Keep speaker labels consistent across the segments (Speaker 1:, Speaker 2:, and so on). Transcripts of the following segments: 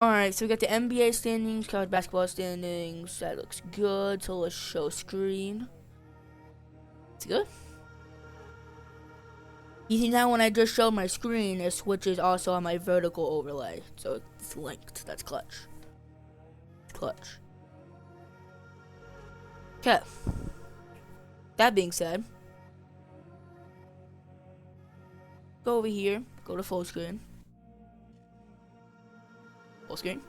Speaker 1: Alright, so we got the NBA standings, college basketball standings. That looks good. So let's show screen. It's good. You see now when I just showed my screen, it switches also on my vertical overlay. So it's linked. That's clutch. It's clutch. Okay. That being said, go over here, go to full screen. Full screen.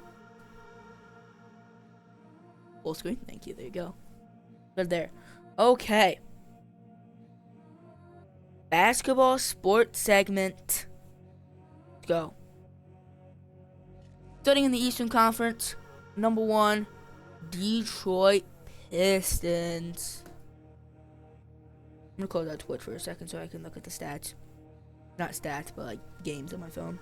Speaker 1: Full screen. Thank you. There you go. Right there. Okay. Basketball sports segment. Let's go. Starting in the Eastern Conference, number 1, Detroit Pistons. I'm gonna close out Twitch for a second so I can look at the stats. Not stats, but like games on my phone.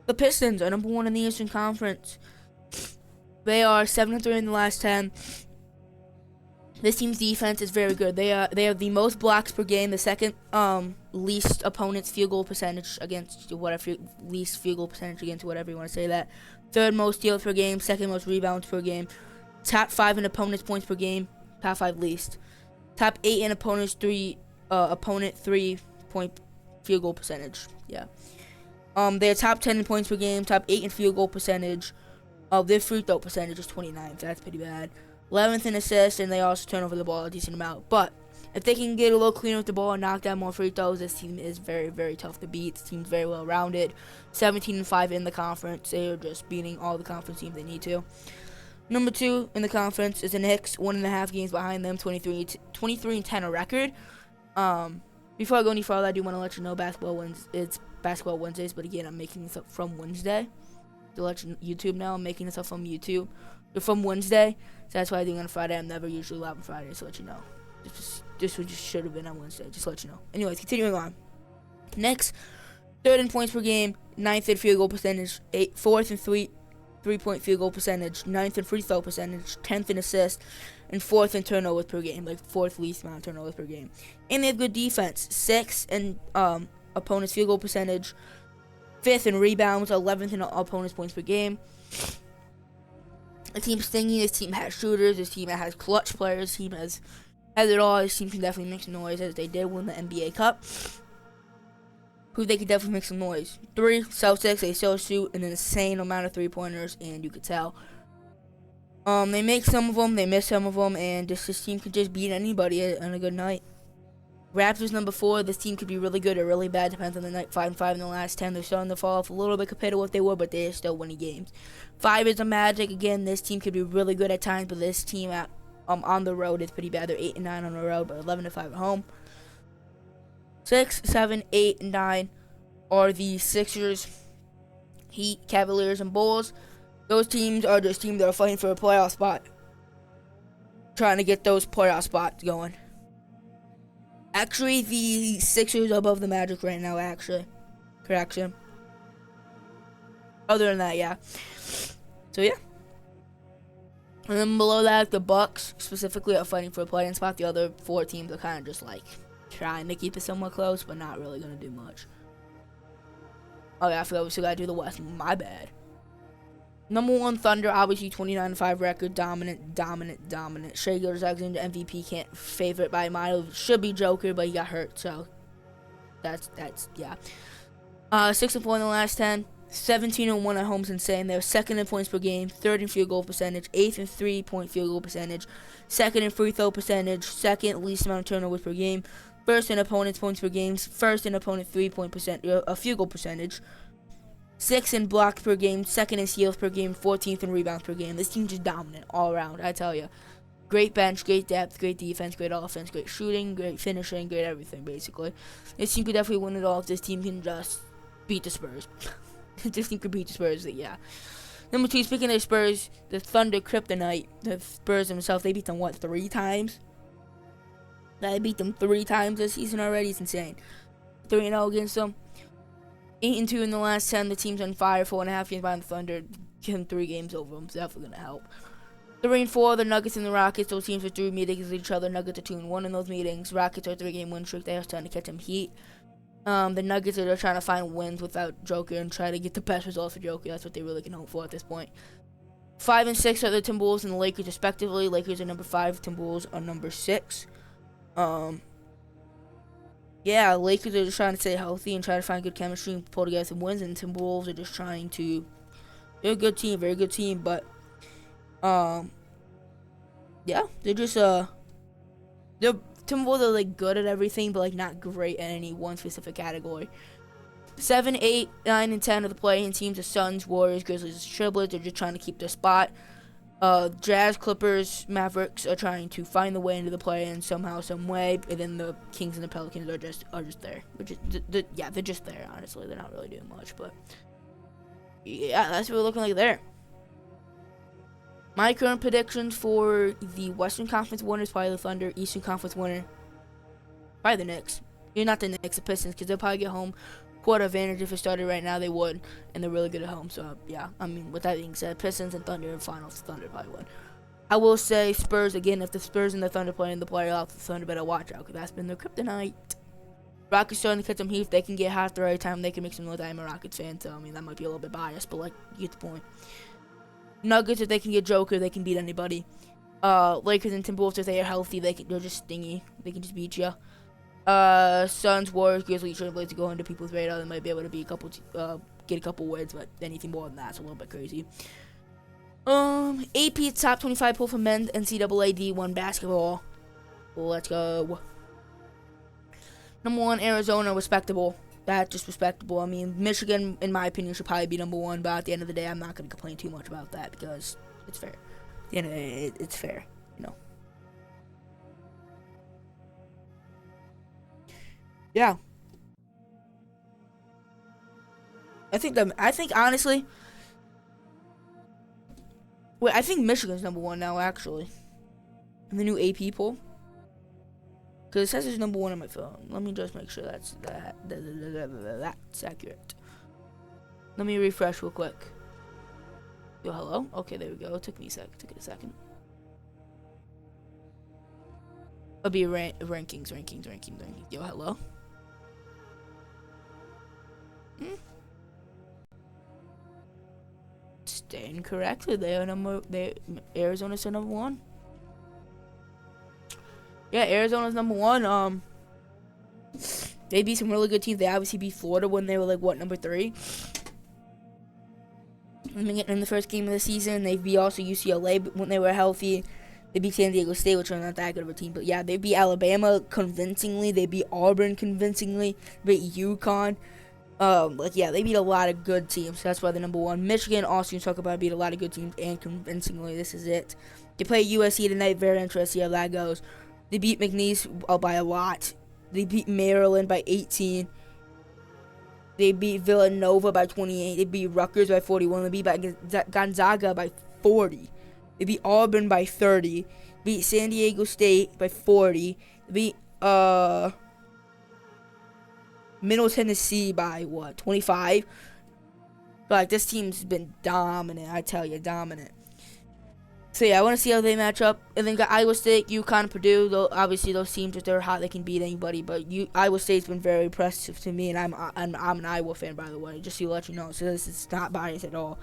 Speaker 1: The Pistons are number 1 in the Eastern Conference. They are 7-3 in the last 10. This team's defense is very good. They have the most blocks per game, the second least opponent's field goal percentage against whatever least field goal percentage against whatever you want to say that. Third most steals per game, second most rebounds per game. Top 5 in opponent's points per game, top 5 least. Top 8 in opponent 3-point field goal percentage. Yeah. They're top 10 in points per game, top 8 in field goal percentage. Their free throw percentage is 29th. That's pretty bad. 11th in assists, and they also turn over the ball a decent amount. But if they can get a little cleaner with the ball and knock down more free throws, this team is very, very tough to beat. This team's very well rounded. 17-5 in the conference. They are just beating all the conference teams they need to. Number 2 in the conference is the Knicks, 1.5 games behind them, 23-10 a record. Before I go any further, I do want to let you know it's Basketball Wednesdays, but again, I'm making this up from Wednesday. To let you YouTube now, I'm making this up from YouTube. From Wednesday, so that's why I do it on Friday. I'm never usually live on Friday, so let you know. This one just should have been on Wednesday, just to let you know. Anyways, continuing on. Next, 3rd in points per game, 9th in field goal percentage, 4th in three-point field goal percentage, 9th in free throw percentage, 10th in assists, and 4th in turnovers per game, like 4th least amount of turnovers per game. And they have good defense, 6th in opponent's field goal percentage, 5th in rebounds, 11th in opponent's points per game. The team's stingy. This team has shooters. This team has clutch players. This team has it all. This team can definitely make some noise, as they did win the NBA Cup. Who they could definitely make some noise. 3 Celtics. They still shoot an insane amount of 3-pointers, and you could tell. They make some of them. They miss some of them, and this team could just beat anybody on a good night. Raptors number 4. This team could be really good or really bad, depends on the night. 5-5 in the last 10. They're starting to fall off a little bit compared to what they were, but they're still winning games. 5 is the Magic. Again, this team could be really good at times, but this team on the road is pretty bad. They're 8-9 on the road, but 11-5 at home. 6, 7, 8, and 9 are the Sixers, Heat, Cavaliers, and Bulls. Those teams are just teams that are fighting for a playoff spot, trying to get those playoff spots going. Actually, the Sixers are above the Magic right now, actually. Correction. Other than that, yeah. So, yeah. And then below that, the Bucks, specifically, are fighting for a play-in spot. The other 4 teams are kind of just, like, trying to keep it somewhat close, but not really going to do much. Oh, yeah, I forgot we still got to do the West. My bad. Number 1, Thunder, obviously 29-5 record, dominant. Shai Gilgeous-Alexander, MVP, can't favorite by a mile. Should be Joker, but he got hurt, so that's yeah. 6-4 in the last 10, 17-1 at home's insane. They're 2nd in points per game, 3rd in field goal percentage, 8th in 3-point field goal percentage, 2nd in free throw percentage, 2nd least amount of turnovers per game, 1st in opponent's points per game, 1st in opponent 3-point field goal percentage. 6th in blocks per game, 2nd in steals per game, 14th in rebounds per game. This team's just dominant all around, I tell you. Great bench, great depth, great defense, great offense, great shooting, great finishing, great everything, basically. This team could definitely win it all if this team can just beat the Spurs. This team could beat the Spurs, yeah. Number 2, speaking of the Spurs, the Thunder Kryptonite, the Spurs themselves, they beat them, 3 times? They beat them 3 times this season already. It's insane. 3-0 against them. 8-2 in the last 10. The team's on fire. 4.5 games behind the Thunder. Getting 3 games over them. It's definitely going to help. 3-4, the Nuggets and the Rockets. Those teams are 3 meetings with each other. Nuggets are 2-1 in those meetings. Rockets are 3-game win streak. They are starting to catch some heat. The Nuggets are trying to find wins without Joker and try to get the best results for Joker. That's what they really can hope for at this point. 5 and 6 are the Timberwolves and the Lakers respectively. Lakers are number 5. Timberwolves are number 6. Yeah, Lakers are just trying to stay healthy and try to find good chemistry and pull together some wins. And Timberwolves are just trying to. They're a good team, very good team, but yeah, they're just they're Timberwolves are like good at everything, but like not great at any one specific category. 7, 8, 9, and 10 are the playing teams. The Suns, Warriors, Grizzlies, Triplets. They're just trying to keep their spot. Jazz, Clippers, Mavericks are trying to find the way into the play-in somehow, some way. And then the Kings and the Pelicans are just there. They're just there. Honestly, they're not really doing much, but yeah, that's what we're looking like there. My current predictions for the Western Conference winners, probably the Thunder. Eastern Conference winner, probably the Knicks. You're not the Knicks, the Pistons, because they'll probably get home court advantage. If it started right now, they would, and they're really good at home. So yeah, I mean, with that being said, Pistons and Thunder in finals, Thunder probably would. I will say Spurs again. If the Spurs and the Thunder play in the playoffs, the Thunder better watch out, because that's been their kryptonite. Rockets starting to catch some heat. If they can get hot at the right time, they can make some noise. I'm a Rockets fan, so I mean that might be a little bit biased, but like you get the point. Nuggets, if they can get Joker, they can beat anybody. Lakers and Timberwolves, if they are healthy, they're just stingy. They can just beat you. Suns, Warriors, Grizzlies, Trailblazers to go into people's radar. They might be able to be get a couple wins, but anything more than that's a little bit crazy. AP top 25 poll for men's NCAA D1 basketball. Let's go. Number 1, Arizona, respectable. That's just respectable. I mean, Michigan, in my opinion, should probably be number 1, but at the end of the day, I'm not going to complain too much about that because it's fair. At the end of the day, it's fair, you know. Yeah. I think honestly, wait, I think Michigan's number 1 now, actually. In the new AP poll. Because it says it's number 1 on my phone. Let me just make sure that's accurate. Let me refresh real quick. Yo, hello? Okay, there we go. It took it a second. It'll be rankings. Yo, hello? Staying correctly. Arizona's number 1. Yeah, Arizona's number 1. They beat some really good teams. They obviously beat Florida when they were like number 3 in the first game of the season. They beat also UCLA when they were healthy. They beat San Diego State, which are not that good of a team. But yeah, they beat Alabama convincingly. They beat Auburn convincingly. They beat UConn. They beat a lot of good teams. That's why they're number 1. Michigan, also, you talk about, beat a lot of good teams and convincingly. This is it. They play USC tonight. Very interesting how that goes. They beat McNeese by a lot. They beat Maryland by 18. They beat Villanova by 28. They beat Rutgers by 41. They beat Gonzaga by 40. They beat Auburn by 30. Beat San Diego State by 40. They beat Middle Tennessee by 25. But this team's been dominant. I tell you, dominant. So yeah, I want to see how they match up. And then got Iowa State, UConn, Purdue. Though obviously those teams, if they're hot, they can beat anybody. But Iowa State's been very impressive to me, and I'm an Iowa fan, by the way, just to let you know. So this is not biased at all.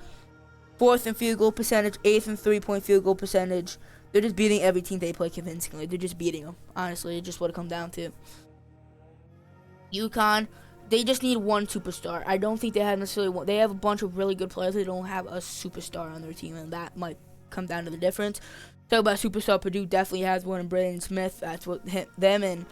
Speaker 1: 4th in field goal percentage, 8th in 3-point field goal percentage. They're just beating every team they play convincingly. They're just beating them. Honestly, it's just what it comes down to. UConn, they just need one superstar. I don't think they have necessarily one. They have a bunch of really good players. They don't have a superstar on their team, and that might come down to the difference. Talk about superstar. Purdue definitely has one in Braden Smith. That's what them and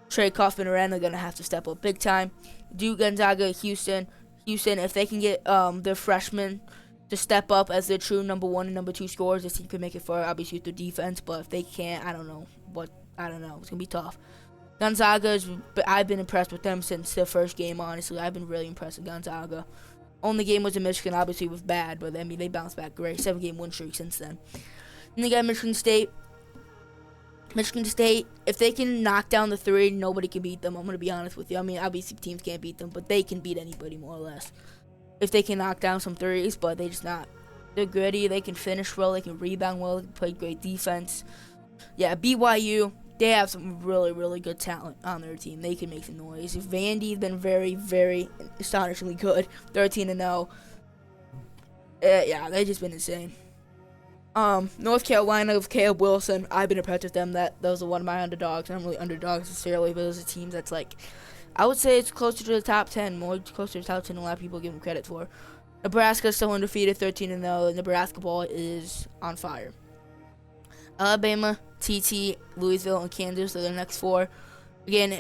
Speaker 1: Trey Kaufman are going to have to step up big time. Duke, Gonzaga, Houston, if they can get their freshmen to step up as their true number 1 and number 2 scorers, this team could make it far, obviously, with their defense. But if they can't, I don't know. It's going to be tough. Gonzaga, I've been impressed with them since their first game, honestly. I've been really impressed with Gonzaga. Only game was in Michigan, obviously, was bad, but I mean, they bounced back great. 7-game win streak since then. And they got Michigan State. Michigan State, if they can knock down the 3, nobody can beat them. I'm going to be honest with you. I mean, obviously, teams can't beat them, but they can beat anybody, more or less. If they can knock down some 3s, but they just not. They're gritty. They can finish well. They can rebound well. They can play great defense. Yeah, BYU. they have some really, really good talent on their team. They can make some noise. Vandy's been very, very astonishingly good. 13-0. Yeah, they've just been insane. North Carolina with Caleb Wilson. I've been impressed with them. Those are one of my underdogs. Not really underdogs necessarily, but those are teams that's like, I would say it's closer to the top 10, more closer to the top 10 than a lot of people give them credit for. Nebraska's still undefeated, 13-0. Nebraska ball is on fire. Alabama, TT, Louisville, and Kansas are the next four. Again,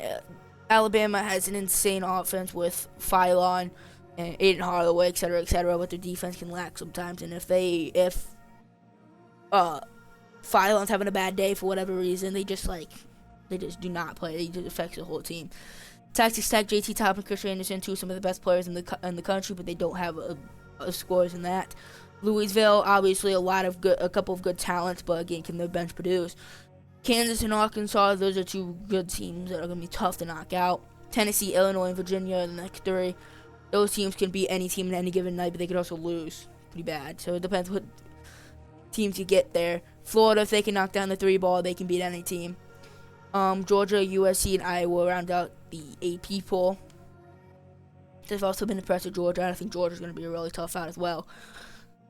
Speaker 1: Alabama has an insane offense with Phylon and Aiden Holloway, etc., but their defense can lack sometimes. And if Phylon's having a bad day for whatever reason, they just do not play. It just affects the whole team. Texas Tech, JT Top and Chris Anderson, two of some of the best players in the country, but they don't have a scores in that. Louisville, obviously a couple of good talents, but again, can their bench produce? Kansas and Arkansas, those are two good teams that are going to be tough to knock out. Tennessee, Illinois, and Virginia are the next three. Those teams can beat any team in any given night, but they could also lose pretty bad. So it depends what teams you get there. Florida, if they can knock down the 3-ball, they can beat any team. Georgia, USC, and Iowa round out the AP poll. They've also been impressed with Georgia. I think Georgia's going to be a really tough out as well.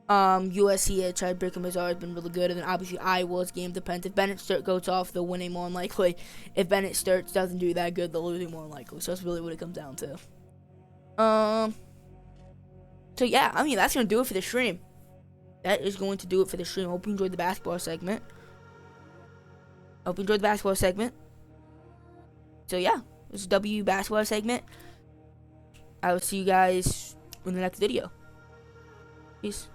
Speaker 1: USC at tiebreaker Missouri has been really good, and then obviously Iowa's game depends. If Bennett Sturt goes off, they're winning more than likely. If Bennett Sturt doesn't do that good, they're losing more than likely. So that's really what it comes down to. So yeah, I mean, that's going to do it for the stream. That is going to do it for the stream. Hope you enjoyed the basketball segment. So yeah, this is W basketball segment. I will see you guys in the next video. Peace.